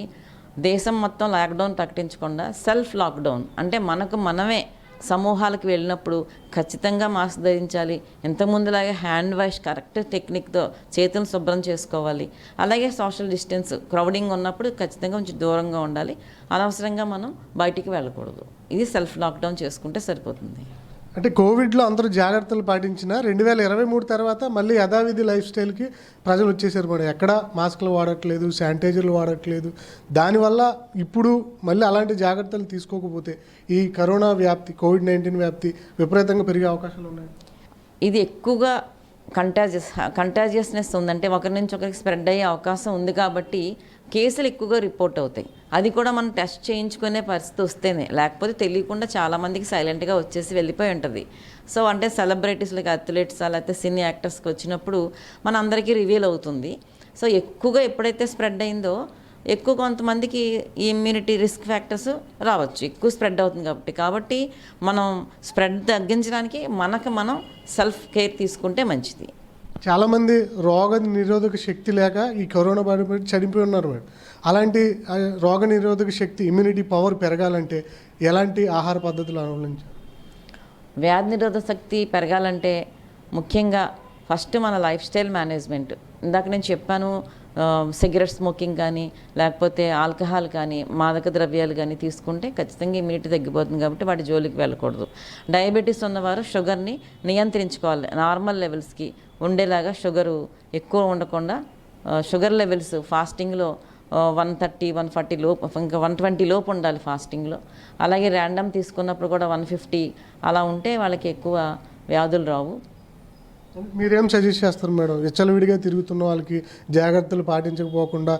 దేశం మొత్తం లాక్డౌన్ ప్రకటించకుండా సెల్ఫ్ లాక్డౌన్, అంటే మనకు మనమే సమూహాలకు వెళ్ళినప్పుడు ఖచ్చితంగా మాస్క్ ధరించాలి. ఇంతకుముందులాగే హ్యాండ్ వాష్ కరెక్ట్ టెక్నిక్తో చేతులను శుభ్రం చేసుకోవాలి. అలాగే సోషల్ డిస్టెన్స్, క్రౌడింగ్ ఉన్నప్పుడు ఖచ్చితంగా కొంచెం దూరంగా ఉండాలి. అనవసరంగా మనం బయటికి వెళ్ళకూడదు. ఇది సెల్ఫ్ లాక్డౌన్ చేసుకుంటే సరిపోతుంది. అంటే కోవిడ్లో అందరూ జాగ్రత్తలు పాటించిన 2023 తర్వాత మళ్ళీ యథావిధి లైఫ్ స్టైల్కి ప్రజలు వచ్చేసారు మేడం. ఎక్కడ మాస్కులు వాడట్లేదు, శానిటైజర్లు వాడట్లేదు. దానివల్ల ఇప్పుడు మళ్ళీ అలాంటి జాగ్రత్తలు తీసుకోకపోతే ఈ కరోనా వ్యాప్తి, COVID-19 వ్యాప్తి విపరీతంగా పెరిగే అవకాశాలు ఉన్నాయి. ఇది ఎక్కువగా కంటాజియస్నెస్ ఉందంటే ఒకరి నుంచి ఒకరికి స్ప్రెడ్ అయ్యే అవకాశం ఉంది కాబట్టి కేసులు ఎక్కువగా రిపోర్ట్ అవుతాయి. అది కూడా మనం టెస్ట్ చేయించుకునే పరిస్థితి వస్తేనే, లేకపోతే తెలియకుండా చాలామందికి సైలెంట్గా వచ్చేసి వెళ్ళిపోయి ఉంటుంది. సో అంటే సెలబ్రిటీస్ లైక్ అథ్లెట్స్ లేకపోతే సినీ యాక్టర్స్కి వచ్చినప్పుడు మన అందరికీ రివీల్ అవుతుంది. సో ఎక్కువగా ఎప్పుడైతే స్ప్రెడ్ అయిందో ఎక్కువ కొంతమందికి ఈ ఇమ్యూనిటీ రిస్క్ ఫ్యాక్టర్స్ రావచ్చు, ఎక్కువ స్ప్రెడ్ అవుతుంది కాబట్టి మనం స్ప్రెడ్ తగ్గించడానికి మనం సెల్ఫ్ కేర్ తీసుకుంటే మంచిది. చాలామంది రోగ నిరోధక శక్తి లేక ఈ కరోనా బారి చనిపోయి ఉన్నారు మేడం. అలాంటి రోగ నిరోధక శక్తి, ఇమ్యూనిటీ పవర్ పెరగాలంటే ఎలాంటి ఆహార పద్ధతులు అవలంబించాలి? వ్యాధి నిరోధక శక్తి పెరగాలంటే ముఖ్యంగా ఫస్ట్ మన లైఫ్ స్టైల్ మేనేజ్మెంట్. ఇందాక నేను చెప్పాను, సిగరెట్ స్మోకింగ్ కానీ లేకపోతే ఆల్కహాల్ కానీ మాదక ద్రవ్యాలు కానీ తీసుకుంటే ఖచ్చితంగా ఇమ్యూనిటీ తగ్గిపోతుంది కాబట్టి వాటి జోలికి వెళ్ళకూడదు. డయాబెటీస్ ఉన్నవారు షుగర్ని నియంత్రించుకోవాలి. నార్మల్ లెవెల్స్కి ఉండేలాగా షుగరు ఎక్కువ ఉండకుండా షుగర్ లెవెల్స్ ఫాస్టింగ్లో 130, 140 లోపు, ఇంకా 120 లోపు ఉండాలి ఫాస్టింగ్లో. అలాగే ర్యాండమ్ తీసుకున్నప్పుడు కూడా 150 అలా ఉంటే వాళ్ళకి ఎక్కువ వ్యాధులు రావు. మీరేం సజెస్ట్ చేస్తారు మేడం విచ్చలవిడిగా తిరుగుతున్న వాళ్ళకి, జాగ్రత్తలు పాటించకపోకుండా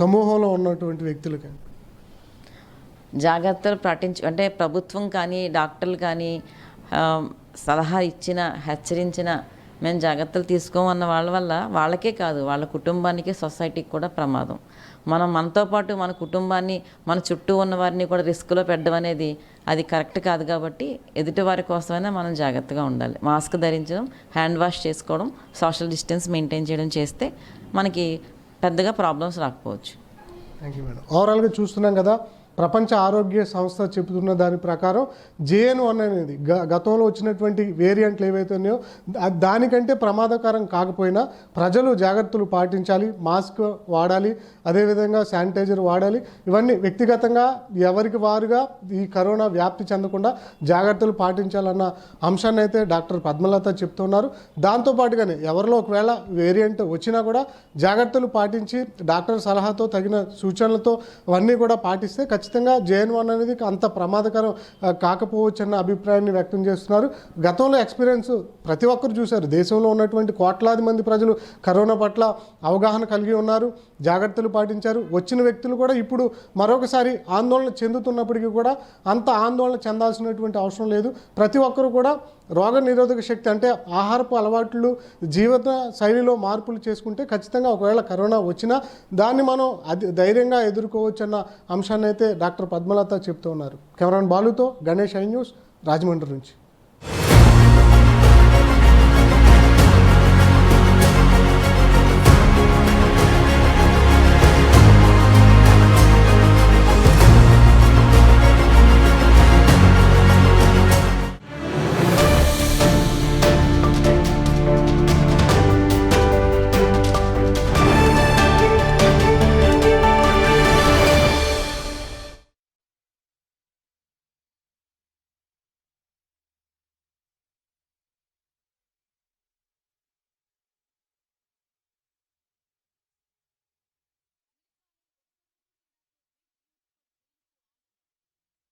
సమూహంలో ఉన్నటువంటి వ్యక్తులకి? జాగ్రత్తలు అంటే ప్రభుత్వం కానీ డాక్టర్లు కానీ సలహా ఇచ్చిన, హెచ్చరించిన మేము జాగ్రత్తలు తీసుకోమన్న వాళ్ళ వల్ల వాళ్ళకే కాదు, వాళ్ళ కుటుంబానికి, సొసైటీకి కూడా ప్రమాదం. మనతో పాటు మన కుటుంబాన్ని, మన చుట్టూ ఉన్న వారిని కూడా రిస్క్లో పెట్టడం అనేది అది కరెక్ట్ కాదు. కాబట్టి ఎదుటి వారి కోసమైనా మనం జాగ్రత్తగా ఉండాలి. మాస్క్ ధరించడం, హ్యాండ్ వాష్ చేసుకోవడం, సోషల్ డిస్టెన్స్ మెయింటైన్ చేయడం చేస్తే మనకి పెద్దగా ప్రాబ్లమ్స్ రాకపోవచ్చు. Thank you madam. ఓవరాల్గా చూస్తున్నాం కదా, ప్రపంచ ఆరోగ్య సంస్థ చెబుతున్న దాని ప్రకారం JN.1 అనేది గతంలో వచ్చినటువంటి వేరియంట్లు ఏవైతే ఉన్నాయో దానికంటే ప్రమాదకరం కాకపోయినా ప్రజలు జాగ్రత్తలు పాటించాలి, మాస్క్ వాడాలి, అదేవిధంగా శానిటైజర్ వాడాలి. ఇవన్నీ వ్యక్తిగతంగా ఎవరికి వారుగా ఈ కరోనా వ్యాప్తి చెందకుండా జాగ్రత్తలు పాటించాలన్న అంశాన్ని అయితే డాక్టర్ పద్మలత చెప్తున్నారు. దాంతోపాటుగానే ఎవరిలో ఒకవేళ వేరియంట్ వచ్చినా కూడా జాగ్రత్తలు పాటించి డాక్టర్ సలహాతో తగిన సూచనలతో అవన్నీ కూడా పాటిస్తే ఖచ్చితంగా JN.1 అనేది అంత ప్రమాదకరం కాకపోవచ్చు అన్న అభిప్రాయాన్ని వ్యక్తం చేస్తున్నారు. గతంలో ఎక్స్పీరియన్స్ ప్రతి ఒక్కరు చూశారు. దేశంలో ఉన్నటువంటి కోట్లాది మంది ప్రజలు కరోనా పట్ల అవగాహన కలిగి ఉన్నారు, జాగ్రత్తలు పాటించారు. వచ్చిన వ్యక్తులు కూడా ఇప్పుడు మరొకసారి ఆందోళన చెందుతున్నప్పటికీ కూడా అంత ఆందోళన చెందాల్సినటువంటి అవసరం లేదు. ప్రతి ఒక్కరు కూడా రోగ నిరోధక శక్తి అంటే ఆహారపు అలవాట్లు, జీవన శైలిలో మార్పులు చేసుకుంటే ఖచ్చితంగా ఒకవేళ కరోనా వచ్చినా దాన్ని మనం ధైర్యంగా ఎదుర్కోవచ్చు అన్న అంశాన్ని అయితే డాక్టర్ పద్మలత చెప్తూ ఉన్నారు. కెమెరామెన్ బాలుతో గణేష్, ఐ న్యూస్, రాజమండ్రి నుంచి.